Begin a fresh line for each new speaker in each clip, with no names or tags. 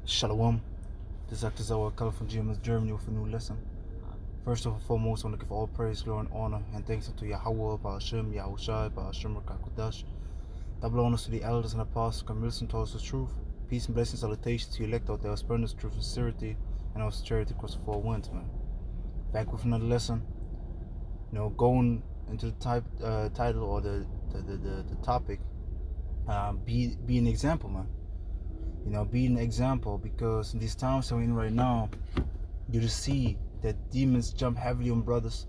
Shalom. This is Dr. Sarak from GMS Germany with a new lesson. First and foremost, I want to give all praise, glory, and honor and thanks unto Yahweh, Ba'ashem, Yahushai, Ba'ashem, Rakakudash. Double honors to the elders and apostles who come listen to us the truth. Peace and blessings, salutations to you elect out there, spreading this truth, sincerity, and our sincerity across the four winds, man. Back with another lesson. Going into the title or the topic, be an example, man. Be an example, because in these times that we're in right now, you just see that demons jump heavily on brothers.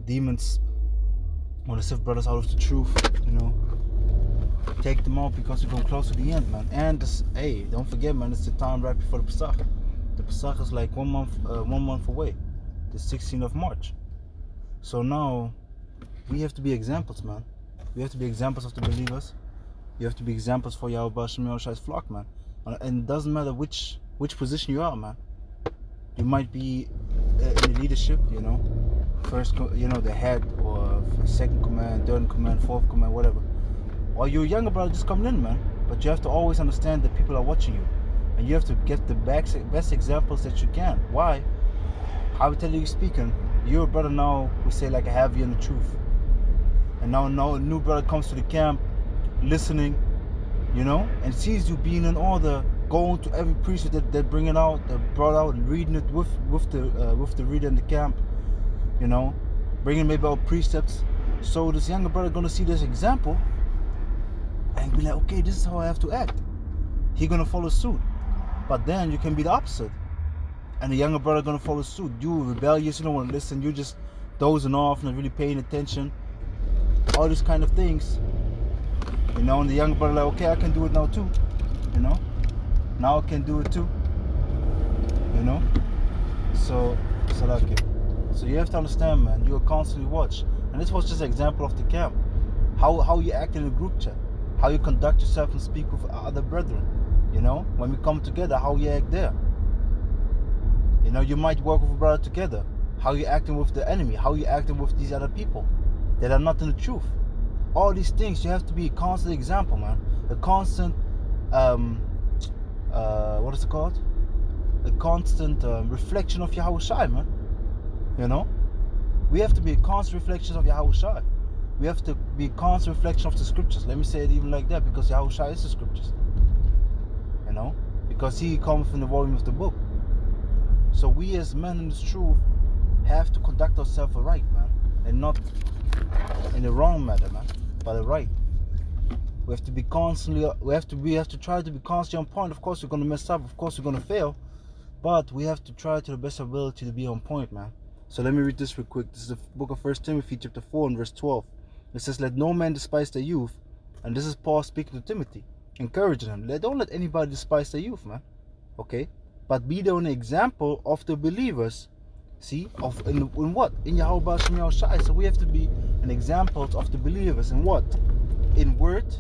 Demons want to sift brothers out of the truth, take them out because we're going close to the end, man. And don't forget, man, it's the time right before the Pesach. The Pesach is like 1 month away, the 16th of March. So now we have to be examples, man. We have to be examples of the believers. You have to be examples for Yahweh Shai's flock, man. And it doesn't matter which position you are, man. You might be in the leadership, first, the head, or second command, third command, fourth command, whatever. Or you're a younger brother just coming in, man. But you have to always understand that people are watching you, and you have to get the best examples that you can. Why? How we tell you speaking, you're a brother now. We say like a heavy in the truth, and now a new brother comes to the camp, listening, and sees you being in order, going to every preacher that they're bringing out, they're brought out, and reading it with the reader in the camp, bringing maybe out precepts. So this younger brother gonna see this example and be like, okay, this is how I have to act. He gonna follow suit. But then you can be the opposite, and the younger brother gonna follow suit. You rebellious, you don't want to listen, you just dozing off, not really paying attention, all these kind of things. And the younger brother like, okay, I can do it now too. Now I can do it too. So Sarak. So you have to understand, man, you are constantly watched. And this was just an example of the camp. How you act in a group chat, how you conduct yourself and speak with other brethren. When we come together, how you act there. You might work with a brother together. How you acting with the enemy, how you acting with these other people that are not in the truth. All these things, you have to be a constant example, man. A constant, what is it called? A constant reflection of Yahushai, man. We have to be a constant reflection of Yahushai. We have to be a constant reflection of the scriptures. Let me say it even like that, because Yahushai is the scriptures. Because he comes from the volume of the book. So we as men in this truth have to conduct ourselves right, man, and not in the wrong manner, man, but the right. We have to be constantly. We have to try to be constantly on point. Of course, we're gonna mess up. Of course, we're gonna fail, but we have to try to the best ability to be on point, man. So let me read this real quick. This is the book of 1 Timothy, chapter 4, and verse 12. It says, "Let no man despise their youth," and this is Paul speaking to Timothy, encouraging him. Don't let anybody despise their youth, man. Okay, but be there an example of the believers. See, in what? In Yahweh Shai. So we have to be an example of the believers in what? In word,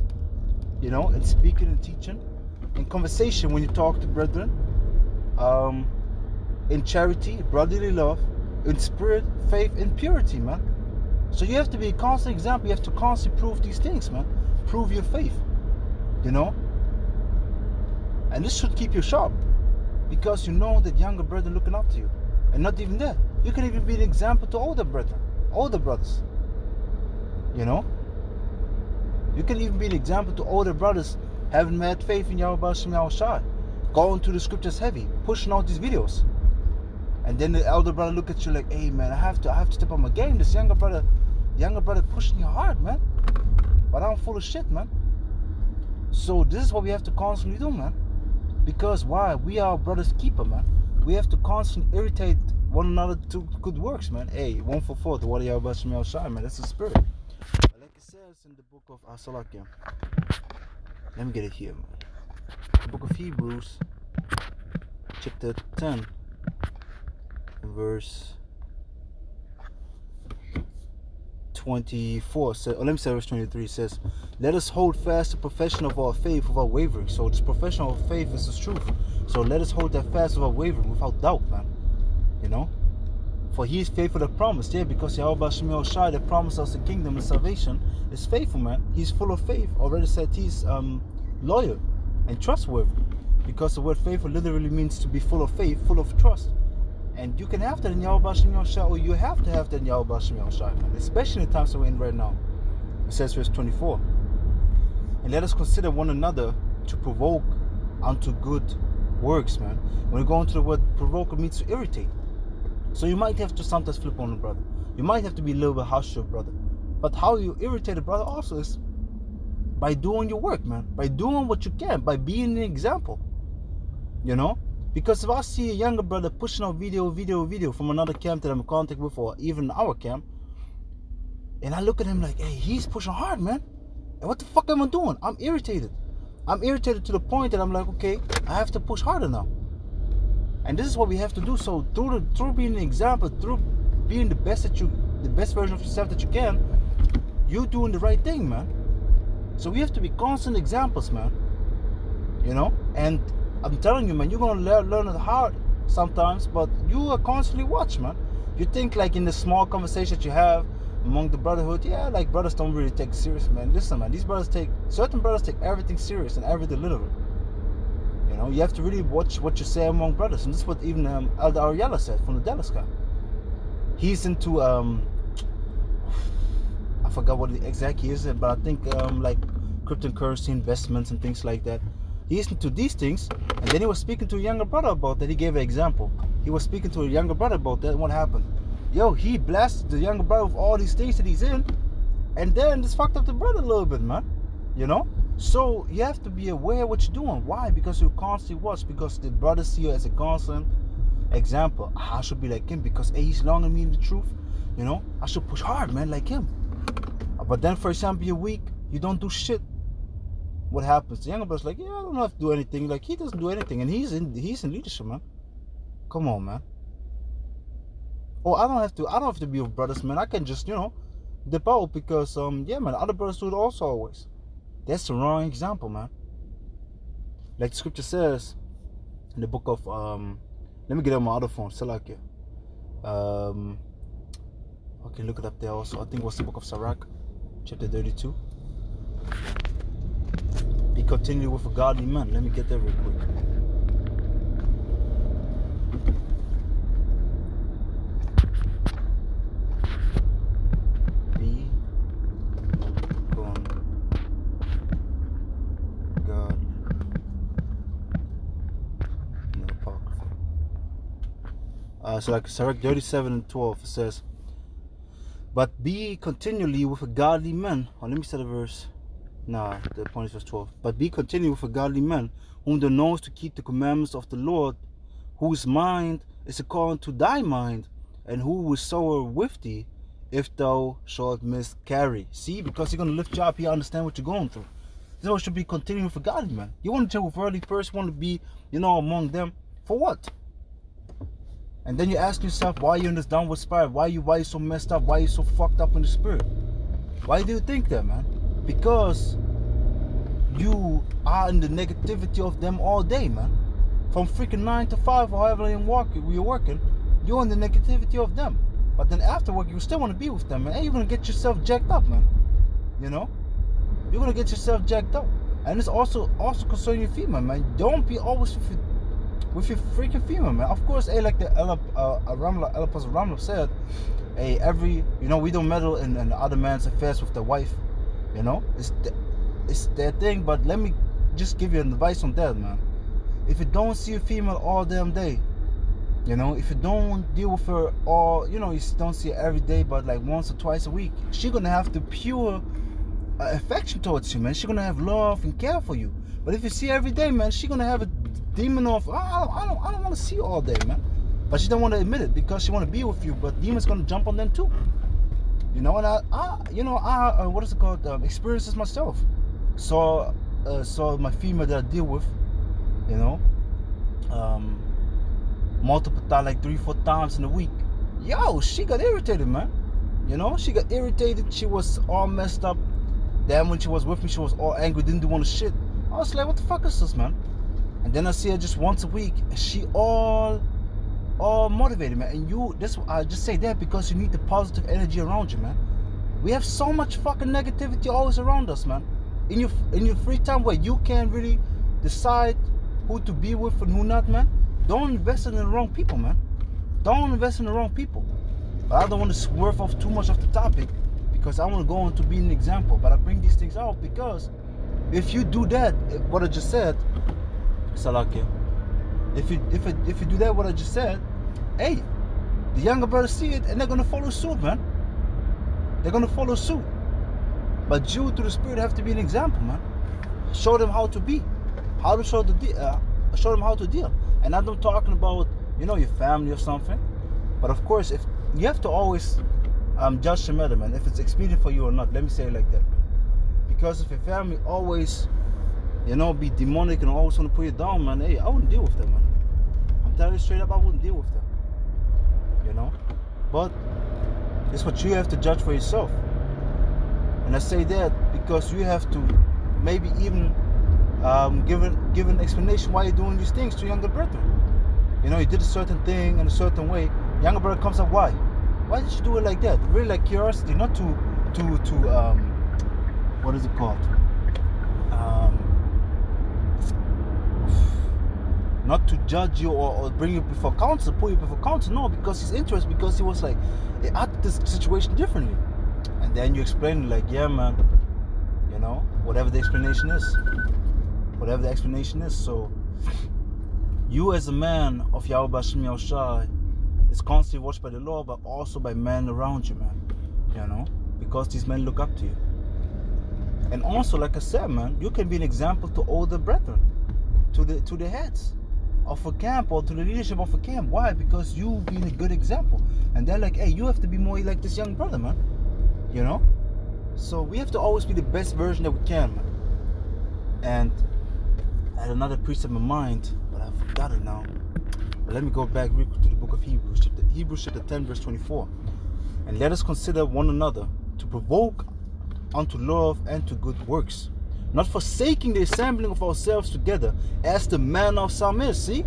in speaking and teaching, in conversation when you talk to brethren, in charity, brotherly love, in spirit, faith, and purity, man. So you have to be a constant example. You have to constantly prove these things, man. Prove your faith, and this should keep you sharp, because that younger brethren looking up to you. And not even that, you can even be an example to older brethren, older brothers. You can even be an example to older brothers having mad faith in Yahweh Shai, going to the scriptures heavy, pushing out these videos. And then the elder brother look at you like, hey man, I have to step on my game. This younger brother pushing you hard, man. But I'm full of shit, man. So this is what we have to constantly do, man. Because why? We are our brother's keeper, man. We have to constantly irritate one another to good works, man. Hey, 1 for 4, the water Yahweh Shai, man. That's the spirit. But like it says in the book of Sarak, let me get it here, man. The book of Hebrews, chapter 10, verse 24 says, let me say verse 23 says, "Let us hold fast the profession of our faith without wavering." So this profession of faith is the truth. So let us hold that fast without wavering, without doubt, man. For he is faithful to promise. Yeah, because Yahweh Shai that promised us the kingdom and salvation is faithful, man. He's full of faith. Already said he's loyal and trustworthy. because the word faithful literally means to be full of faith, full of trust. And you can have that in Yahweh Shem Yahushua, or you have to have that in Yahweh Shem Yahushua, man. Especially in the times we're in right now. It says verse 24. And let us consider one another to provoke unto good works, man. When you go into the word provoke, it means to irritate. So you might have to sometimes flip on a brother. You might have to be a little bit harsh to a brother. But how you irritate a brother also is by doing your work, man. By doing what you can. By being an example. You know? Because if I see a younger brother pushing out video from another camp that I'm in contact with, or even our camp, and I look at him like, hey, he's pushing hard, man. And what the fuck am I doing? I'm irritated. I'm irritated to the point that I'm like, okay, I have to push harder now. And this is what we have to do. So through being an example, through being the best version of yourself that you can, you're doing the right thing, man. So we have to be constant examples, man. You know? And I'm telling you, man, you're going to learn it hard sometimes, but you are constantly watched, man. You think like in the small conversations you have among the brotherhood, yeah, like brothers don't really take it serious, man. Listen, man, certain brothers take everything serious and everything literal. You know, you have to really watch what you say among brothers. And this is what even Elder Ariella said from the Dallas guy. He's into, I forgot what exactly he is, but I think like cryptocurrency investments and things like that. He's into these things, and then he was speaking to a younger brother about that. He gave an example. He was speaking to a younger brother about that, and what happened? Yo, he blasted the younger brother with all these things that he's in, and then this fucked up the brother a little bit, man. You know? So you have to be aware of what you're doing. Why? Because you constantly watch. Because the brothers see you as a constant example. I should be like him because hey, he's learning me the truth. You know? I should push hard, man, like him. But then, for example, you're weak. You don't do shit. What happens? The younger brother's like, yeah, I don't have to do anything. Like, he doesn't do anything, and he's in leadership, man. Come on, man. Oh, I don't have to be with brothers, man. I can just, you know, dip out because yeah, man, other brothers do it also always. That's the wrong example, man. Like the scripture says in the book of let me get on my other phone, Sarak. Okay, look it up there also. I think it was the book of Sarak, chapter 32. Be continually with a godly man. Let me get there real quick. Be godly. In the Apocrypha. So like Sarak 37:12 it says, but be continually with a godly man. Oh, let me set a verse. Nah, the point is verse 12. But be continually with a godly man, whom thou knowest to keep the commandments of the Lord, whose mind is according to thy mind, and who will soar with thee, if thou shalt miscarry. See, because he's going to lift you up, he understand what you're going through. This is what should be continuing with a godly man. You want to tell with early first, want to be, you know, among them. For what? And then you ask yourself, why you in this downward spiral? Why you so messed up? Why you so fucked up in the spirit? Why do you think that, man? Because you are in the negativity of them all day, man. From freaking 9 to 5 or however you're working, you're in the negativity of them. But then after work, you still want to be with them, man. And you're going to get yourself jacked up, man. You know? You're going to get yourself jacked up. And it's also concerning your female, man. Don't be always with your freaking female, man. Of course, hey, like the Apostle Ramla said, hey, you know, we don't meddle in the other man's affairs with the wife. You know, it's their thing. But let me just give you an advice on that, man. If you don't see a female all damn day, you know, if you don't deal with her all, you know, you don't see her every day, but like once or twice a week, she's gonna have the pure affection towards you, man. She's gonna have love and care for you. But if you see her every day, man, she's gonna have a demon of, I don't want to see you all day, man. But she don't want to admit it because she want to be with you. But demon's gonna jump on them too. You know, and I what is it called? Experienced this myself. Saw my female that I deal with, you know, multiple times, like 3-4 times in a week. Yo, she got irritated, man. You know, she got irritated. She was all messed up. Then when she was with me, she was all angry, didn't do one shit. I was like, what the fuck is this, man? And then I see her just once a week, and she all motivated, man. And I just say that because you need the positive energy around you, man. We have so much fucking negativity always around us, man. In your free time where you can really decide who to be with and who not, man, don't invest in the wrong people, man. Don't invest in the wrong people. But I don't want to swerve off too much of the topic because I want to go on to be an example. But I bring these things out because if you do that, what I just said, Sarak, if you do that, what I just said, hey, the younger brothers see it and they're gonna follow suit, man. They're gonna follow suit. But you, through the Spirit, have to be an example, man. Show them how to be, how to show them how to deal. And I'm not talking about, you know, your family or something. But of course, if you have to always judge the matter, man, if it's expedient for you or not. Let me say it like that. Because if your family always, you know, be demonic and always want to put you down, man, hey, I wouldn't deal with them, man. I'm telling you straight up, I wouldn't deal with them. You know? But it's what you have to judge for yourself. And I say that because you have to maybe even give an explanation why you're doing these things to younger brethren. You know, you did a certain thing in a certain way. Younger brother comes up, why? Why did you do it like that? Really, like curiosity, not to what is it called? Not to judge you or bring you before counsel, put you before counsel. No, because he's interested, because he was like, he acted this situation differently. And then you explain like, yeah, man, you know, whatever the explanation is. Whatever the explanation is. So, you as a man of Yahweh Bashem Yahushai is constantly watched by the Lord, but also by men around you, man. You know, because these men look up to you. And also, like I said, man, you can be an example to older brethren, to the heads of a camp or to the leadership of a camp. Why? Because you being a good example. And they're like, hey, you have to be more like this young brother, man. You know? So we have to always be the best version that we can, man. And I had another precept in mind, but I forgot it now. But let me go back real quick to the book of Hebrews, Hebrews chapter 10, verse 24. And let us consider one another to provoke unto love and to good works, not forsaking the assembling of ourselves together, as the manner of some is. See,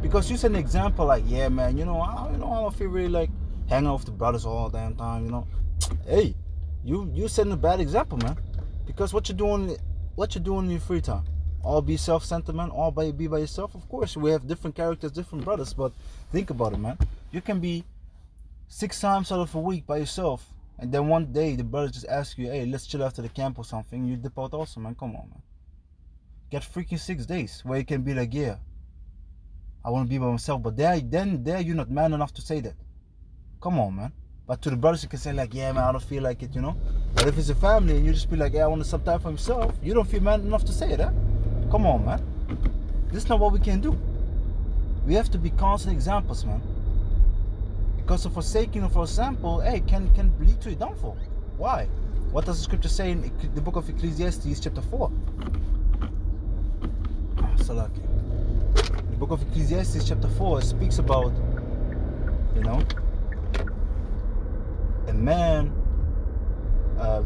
because you set an example like, yeah, man, I don't feel really like hanging out with the brothers all the damn time. You know, hey, you setting a bad example, man. Because what you're doing in your free time, all be self-centered, man. All be by yourself. Of course, we have different characters, different brothers, but think about it, man. You can be 6 times out of a week by yourself. And then one day the brothers just ask you, hey, let's chill after the camp or something. You dip out also, man. Come on, man. Get freaking 6 days where you can be like, yeah, I want to be by myself. But there you're not man enough to say that. Come on, man. But to the brothers you can say like, yeah, man, I don't feel like it, you know. But if it's a family and you just be like, yeah, I want some time for himself, you don't feel man enough to say it, huh? Come on, man. This is not what we can do. We have to be constant examples, man. Because of forsaking of our example, hey, can lead to a downfall. Why? What does the scripture say in the book of Ecclesiastes, chapter 4? Sarak. The book of Ecclesiastes, chapter 4, speaks about, you know, a man,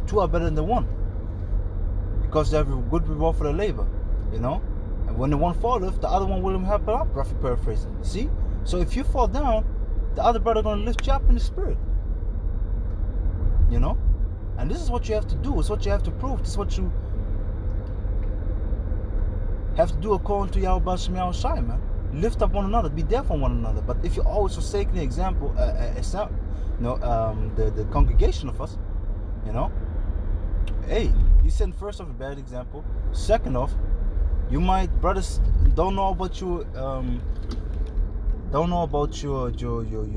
2 are better than 1, because they have a good reward for their labor, you know. And when the one falleth, the other one will help it up, roughly paraphrasing. See? So if you fall down, the other brother gonna lift you up in the spirit. You know? And this is what you have to do. It's what you have to prove. This is what you have to do according to Yahweh Bashem Yahushai, man. Lift up one another. Be there for one another. But if you always forsake the example, the congregation of us, you know, hey, you send first off a bad example. Second off, you might, brothers don't know about you. Don't know about your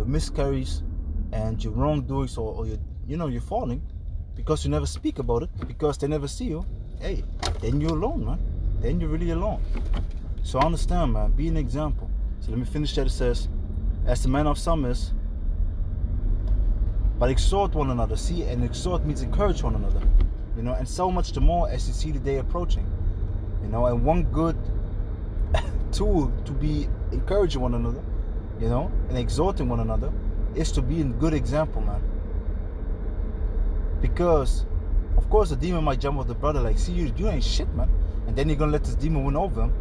miscarries and your wrongdoings or your falling, because you never speak about it, because they never see you. Hey, then you're alone, man. Then you're really alone. So understand, man. Be an example. So let me finish that. It says, as the man of some is, but exhort one another. See, and exhort means encourage one another. You know, and so much the more as you see the day approaching. You know, and one good tool to be encouraging one another, you know, and exhorting one another, is to be a good example, man. Because, of course, the demon might jump off the brother like, see, you ain't shit, man. And then you're going to let this demon win over him.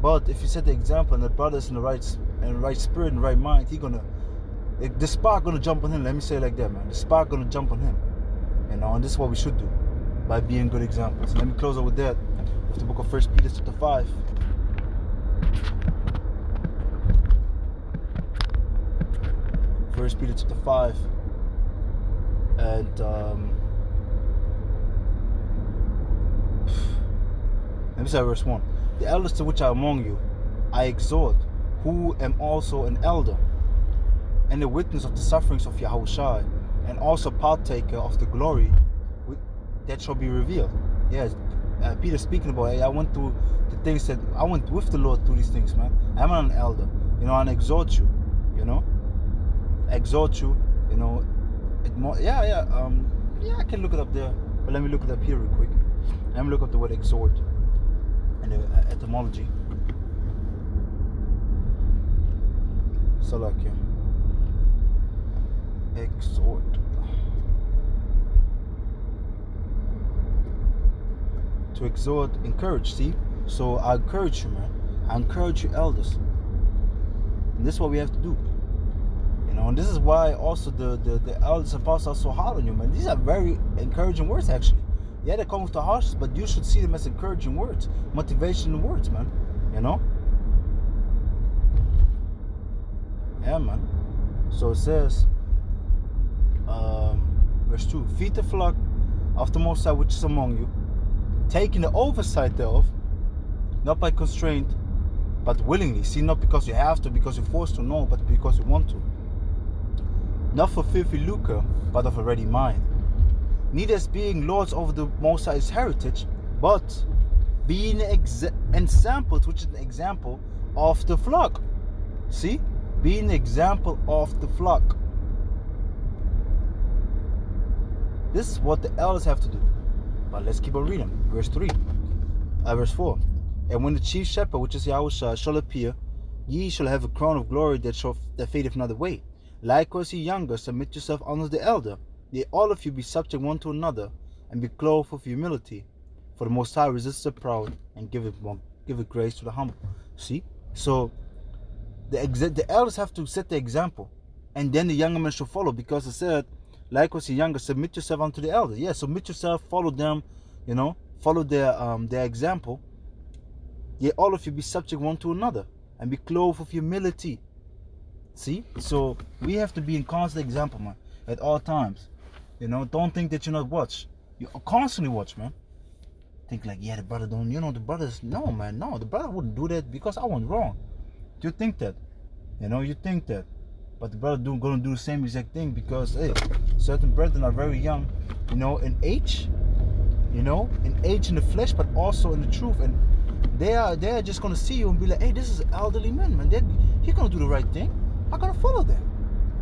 But if you set the example and the brother's in the right spirit, in the right mind, the spark going to jump on him. Let me say it like that, man. The spark going to jump on him. You know, and this is what we should do, by being good examples. Let me close out with that, with the book of 1 Peter chapter 5. 1 Peter chapter 5, and let me say verse 1. The elders to which are among you, I exhort, who am also an elder, and a witness of the sufferings of Yahushua, and also partaker of the glory that shall be revealed. Yes, Peter speaking about, hey, I went through the things that I went with the Lord through these things, man. I'm an elder, you know, and exhort you, you know, exhort you, you know. Yeah, I can look it up there, but let me look it up here real quick. Let me look up the word exhort and the etymology. Sarak, exhort. To exhort, encourage. See, so I encourage you, man. I encourage you, elders. And this is what we have to do. You know, and this is why also the elders and apostles are so hard on you, man. These are very encouraging words, actually. Yeah, they come with the harshness, but you should see them as encouraging words, motivational words, man. You know? Yeah, man. So it says, verse 2, feed the flock of the Most High which is among you, taking the oversight thereof, not by constraint, but willingly. See, not because you have to, because you're forced to, no, but because you want to. Not for filthy lucre, but of a ready mind. Neither as being lords over the Most High's heritage, but being examples, which is an example of the flock. See? Being an example of the flock. This is what the elders have to do. But let's keep on reading. Verse 4. And when the chief shepherd, which is Yahushua, shall appear, ye shall have a crown of glory that fadeth not away. Likewise, ye younger, submit yourself under the elder. Yea, all of you be subject one to another, and be clothed with humility. For the Most High resists the proud, and giveth grace to the humble. See? So, the elders have to set the example, and then the younger men shall follow, because it said, likewise, ye younger, submit yourself unto the elder. Yeah, submit yourself, follow them, you know, follow their example. Yea, all of you be subject one to another, and be clothed with humility. See? So, we have to be in constant example, man, at all times. You know, don't think that you not watch. You constantly watch, man. Think like, yeah, the brother don't, you know, the brothers, no, man, no, the brother wouldn't do that because I went wrong. You think that, you know, you think that. But the brother gonna do the same exact thing because, hey, certain brethren are very young, you know, in age, in the flesh, but also in the truth. And they're just gonna see you and be like, hey, this is an elderly man, he's gonna do the right thing. I'm gonna follow them.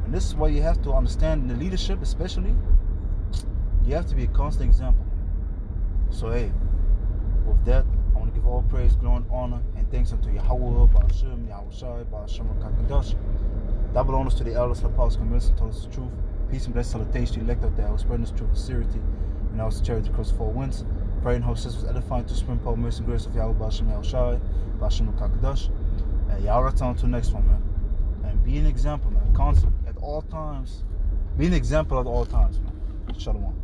And this is why you have to understand in the leadership, especially, you have to be a constant example. So hey, with that, I want to give all praise, glory, and honor, and thanks unto Yahweh, Ba'ashem, Yahushai, Ba'ashem, Kakadash. Double honors to the elders, the apostles, convinced and told us the truth. Peace and blessed salutation to the elect out there who spread this truth with sincerity, and also charity across the four winds. Praying hope sisters edifying to spring power, mercy, and grace of Yahweh, Ba'ashem, Yahushai, Ba'ashem, Kakadash. Yahweh, on to the next one, man. And be an example, man, constantly, at all times. Be an example at all times, man. Shalom.